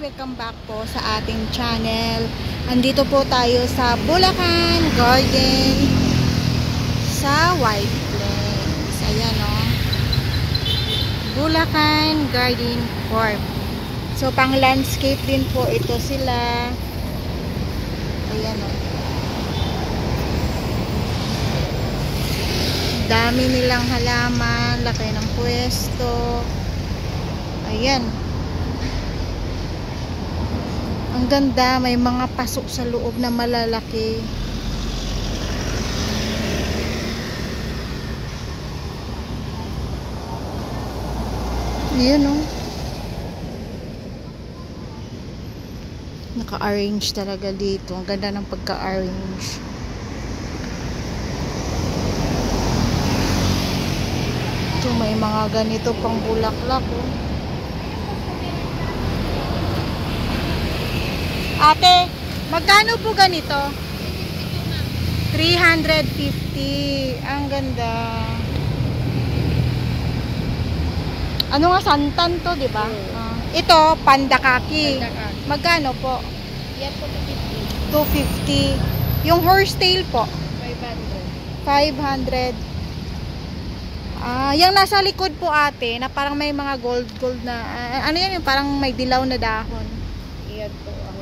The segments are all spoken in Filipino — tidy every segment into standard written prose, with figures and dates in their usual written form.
welcome back po sa ating channel. Andito po tayo sa Bulacan Garden sa White Plains. Ayan o. Bulacan Garden Corp. So pang landscape din po ito sila. Ayan o. Dami nilang halaman, laki ng pwesto. Ayan. Ang ganda, may mga pasok sa loob na malalaki. Ayan o. Naka-arrange talaga dito. Ang ganda ng pagka-arrange. Ito, may mga ganito pang bulaklak oh. Ate, magkano po ganito? 350. Ang ganda. Ano nga, santan to, di ba? Ito, pandakaki. Magkano po? Yan po 250. Yung horsetail po? 500. Yung nasa likod po ate, na parang may mga gold na, ano yan, yung parang may dilaw na dahon. Yan po ang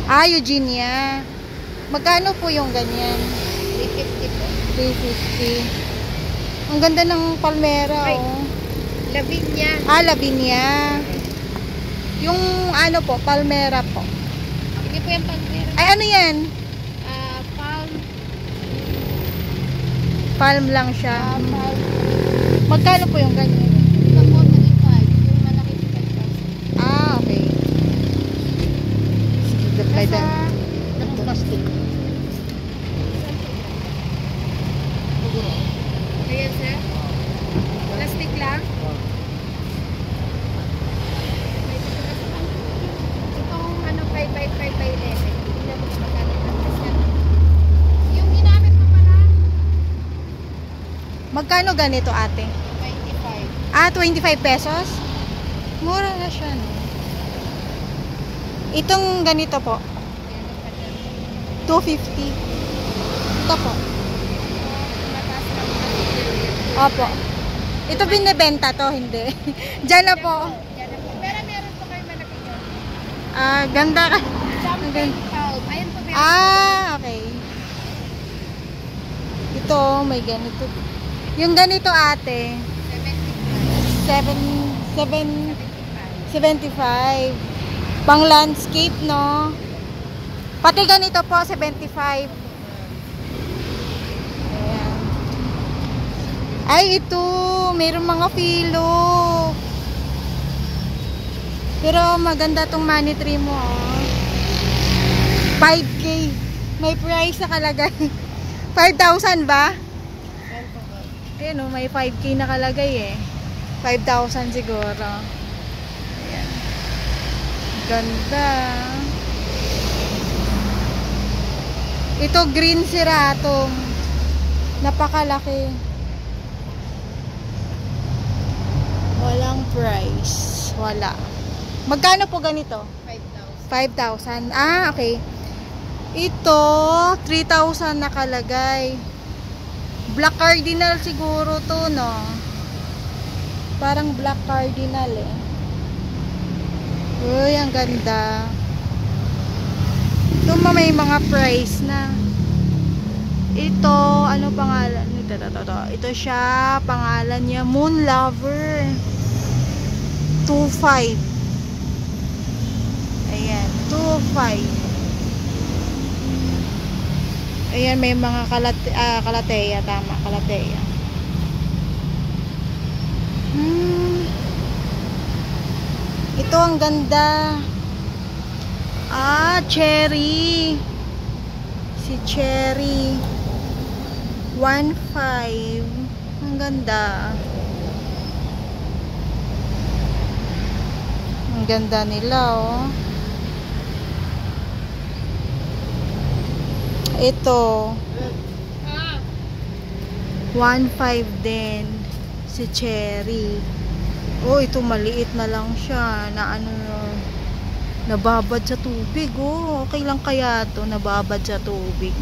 Eugenia. Magkano po yung ganyan? 350 po. 350. Ang ganda ng palmera, Ay, oh. Lavinia. Lavinia. Yung ano po, palmera po. Hindi po yung palmera. Ay, ano yan? Palm. Palm lang siya. Palm. Magkano po yung ganyan? Ito po 25. Yung malaki 5,000. Okay. Sige, Anong plastic? Ayan sir. Plastic lang? Itong ano 5x5x11. Hindi na po magkano. Yung ginamit mo pala? Magkano ganito ate? 25. 25 pesos? Mura na siya, no? Itong ganito po, 250. Ito po. Opo. Ito binibenta to, hindi. Diyan na po. Pero meron po kayo malaki yun. Ganda ka. Champagne palm. Ayan po meron. Okay. Ito, may ganito. Yung ganito ate, 75. Pang landscape, no? Pati ganito po, 75. Ayan. Ay, ito. Mayroong mga filo. Pero maganda tong money tree mo, oh. 5K. May price nakalagay. 5,000 ba? Ayan, oh, may 5K nakalagay eh. 5,000 siguro. Ayan. Ganda. Ito green siratum. Napakalaki. Walang price. Wala. Magkano po ganito? 5,000. 5,000. Okay. Ito 3,000 nakalagay. Black cardinal siguro to, no? Parang black cardinal eh. Uy, ang ganda. Ito may mga price na. Ito, ano pangalan nito? Ito siya, pangalan niya Moon Lover. 2.5. Ayan, 2.5. Ayan, may mga kalateya, tama, kalateya. Ito ang ganda. Cherry. Si cherry. 1.5. Ang ganda. Ang ganda nila, oh. Ito. 1.5 din. Si cherry. Oh, ito maliit na lang siya na ano, nababad sa tubig. Oh, okay lang kaya to, nababad sa tubig.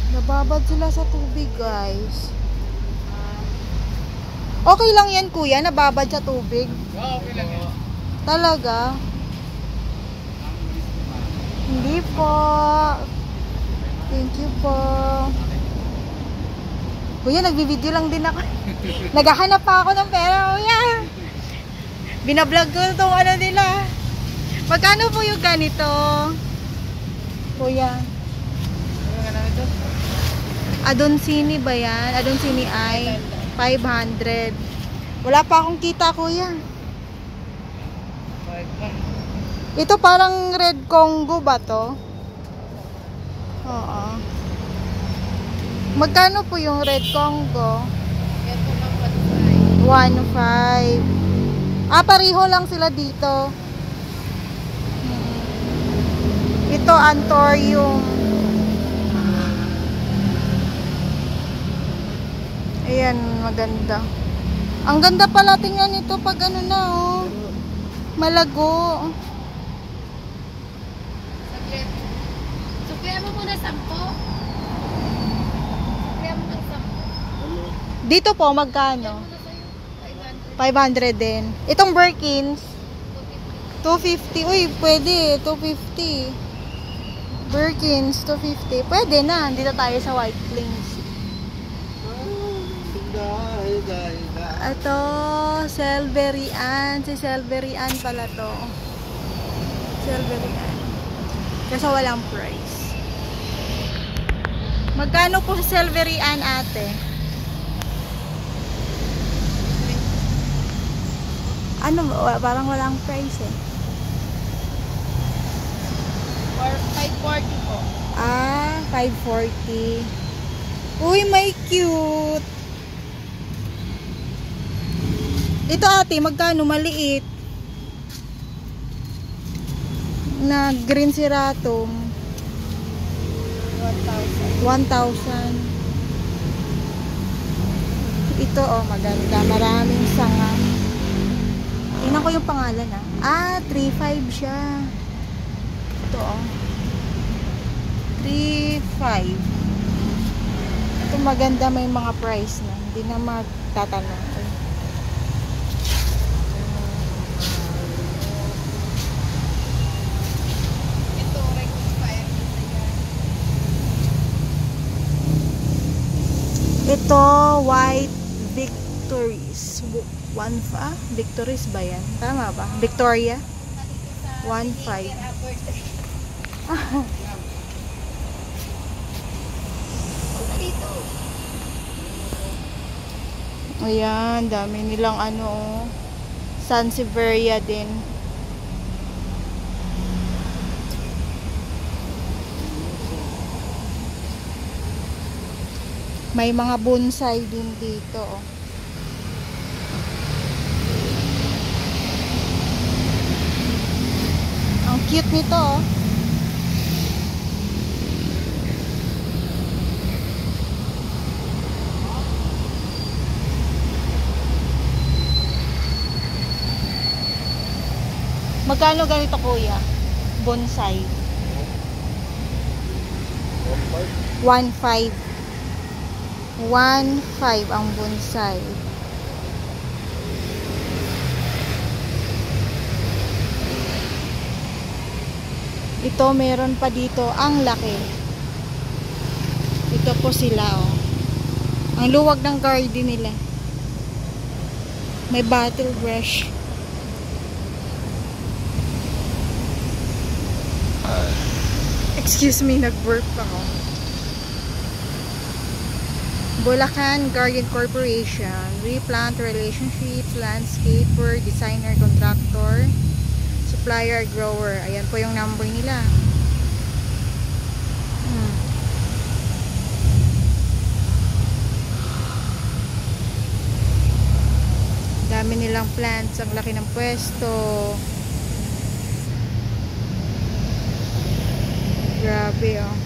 Nababad sila sa tubig, guys. Okay lang yan, kuya, nababad sa tubig. Okay lang yan. Talaga? Hindi po. Thank you po. Kuya, nagbibideo lang din ako. Naghahanap pa ako ng pera, kuya. Binablog ko itong ano nila. Magkano po yung ganito? Kuya. Ano nga namin ito? Adoncini ba yan? Adoncini ay 500. Wala pa akong kita, kuya. Ito parang red Congo ba to? Oo. Magkano po yung red Congo? Ito lang 1.5. Ah, pareho lang sila dito. Ito, Antorium. Ayan, maganda. Ang ganda pala tingnan ito pag ano na, oh. Malago. Saglit. Suklihan mo muna 10. Suklihan mo ng 10. Dito po, magkano? Muna sa'yo. 500 500. din. Itong Birkins, 250. 250. Uy, pwede. 250. Birkins, 250. Pwede na. Dito tayo sa White Plains. Ito, Selverian. Si Selverian pala to. Selverian. Kasi walang price. Magkano po sa Selverian, ate? Ano, parang walang price eh. 540 po. Ah, 540. Uy, may cute. Ito ate, magkano? Maliit. Na green seratum. 1,000. Ito oh, maganda. Maraming sanga. Tingnan ko yung pangalan ah. Ah, 3,500 siya. Ito oh. 3,500. Ito maganda, may mga price na. Hindi na magtatanong. Ito, rectifier. Ito, white Victories. Victories ba yan? Tama ba? Victoria? 1,500. Dito. Ayan, dami nilang ano oh. Sansevieria din. May mga bonsai din dito oh. Ang cute nito oh. Magkano ganito kuya? Bonsai. 1,500. 1,500 ang bonsai. Ito meron pa dito ang laki. Ito po sila oh. Ang luwag ng garden nila. May bottle brush. Excuse me, nag-burp ako. Bulacan Garden Corporation, replant relationships, landscaper, designer, contractor, supplier, grower. Ayan po yung number nila. Dami nilang plants, ang laki ng pwesto. Grabe oh.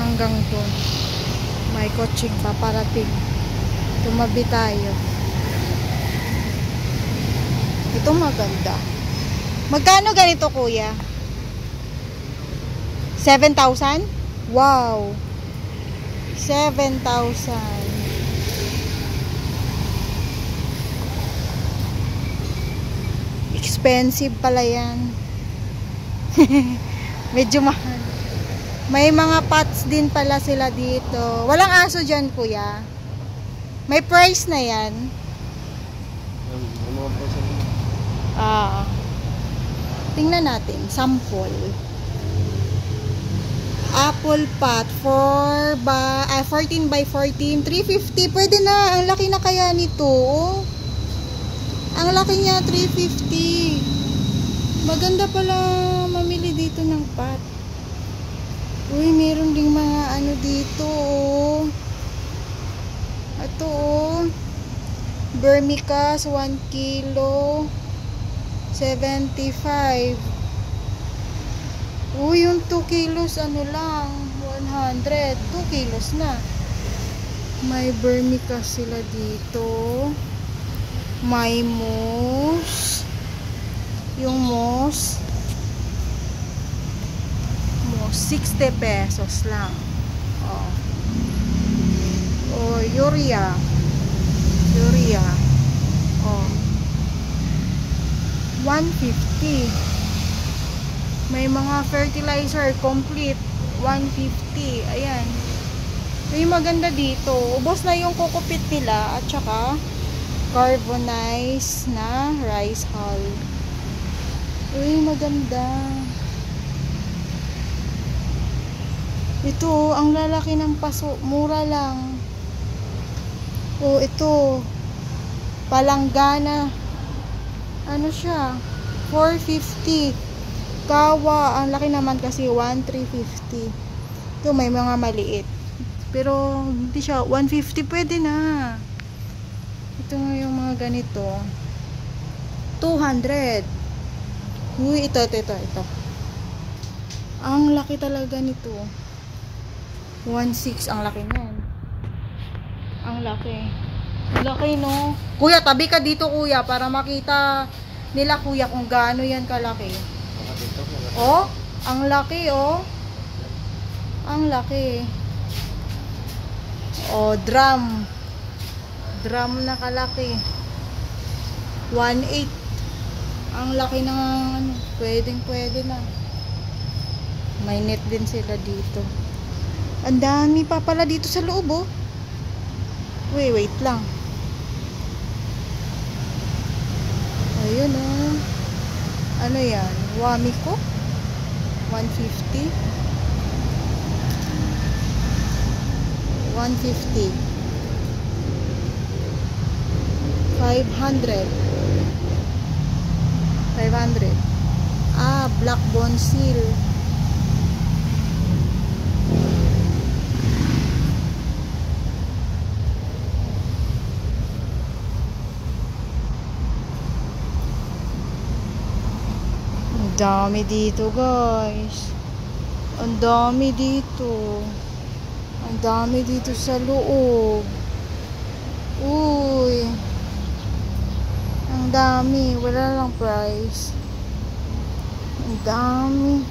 hanggang doon. May coaching paparating. Tumabi tayo. Ito maganda. Magkano ganito, kuya? 7,000? Wow. 7,000. Expensive pala yan. Medyo mahal. May mga pots din pala sila dito. Walang aso dyan, kuya. May price na yan. Tingnan natin. Sample. Apple pot 14 by 14. 350. Pwede na. Ang laki na kaya nito. Oh. Ang laki niya. 350. Maganda pala mamili dito ng pot. Uy, meron ding mga ano dito. Oh. Ito oh. Vermicast 1 kilo 75. Uy, yung 2 kilos ano lang 100. 2 kilos na. May vermicast sila dito. May mousse. Yung mousse 60 pesos lang. Oh. Oh, urea. Oh. 150. May mga fertilizer complete 150. Ayan. May maganda dito. Ubos na yung kukupit nila at saka carbonized na rice hull. Uy, maganda. Ito, ang lalaki ng paso. Mura lang. Oh, ito. Palanggana. Ano siya? 450. Kawa. Ang laki naman kasi 1,350. Ito, may mga maliit. Pero, hindi siya. 150 pwede na. Ito nga yung mga ganito. 200. Uy, ito. Ang laki talaga nito. 1,600. Ang laki niyan. Ang laki. Ang laki, no? Kuya, tabi ka dito, kuya, para makita nila, kuya, kung gaano yan kalaki. Oh, ang laki, oh. Ang laki. Oh, drum. Drum na kalaki. 1,800. Ang laki ng ano, pwede na. May net din sila dito. Ang dami pa pala dito sa loob, oh. Wait lang. Ayun, oh. Ano yan? Wamiko? 150. 150. 500. 500. Ah, black bone seal. Ang dami dito, guys. Ang dami dito. Ang dami dito sa loob. Uy. Ang dami. Wala lang price. Ang dami.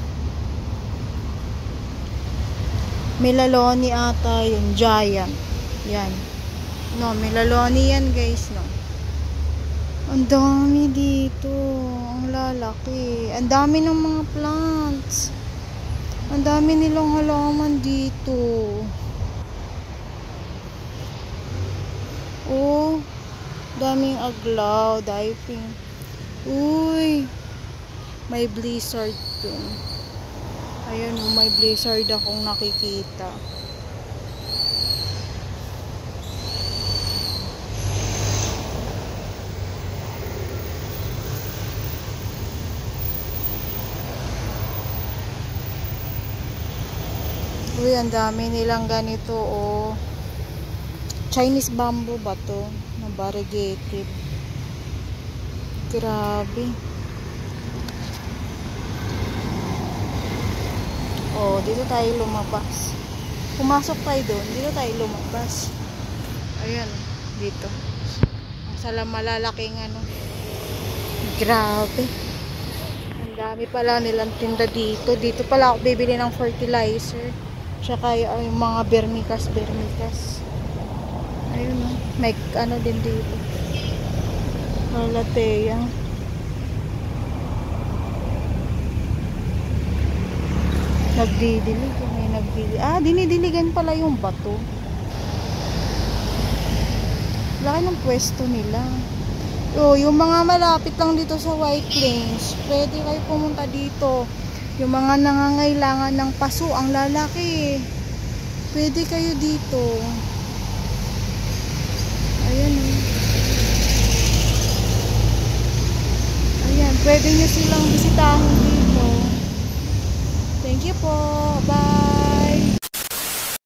Melaloni ata yung giant. Yan. No, melaloni yan, guys, no. Ang dami dito. Ang lalaki. Ang dami ng mga plants. Ang dami nilang halaman dito. Oh, daming aglaw, diving. Uy, may blizzard dun. Ayan, oh, may blizzard akong nakikita. Uy, ang dami nilang ganito, oh. Chinese bamboo ba to? Na variegated. Grabe. Oh, dito tayo lumabas. Pumasok tayo doon. Dito tayo lumabas. Ayan, dito. Ang malalaking ano. Grabe. Ang dami pala nilang tinda dito. Dito pala ako bibili ng fertilizer. Tsaka yung mga bermicas. Ayun o. May ano din dito. Malateya. Nagdidilig. May nagdidilig. Ah, dinidiligan pala yung bato. Laki ng pwesto nila. Oh, yung mga malapit lang dito sa White Plains, pwede kayo pumunta dito. Yung mga nangangailangan ng paso, ang lalaki. Pwede kayo dito. Ayan eh. Ayan, pwede nyo silang bisitahin dito.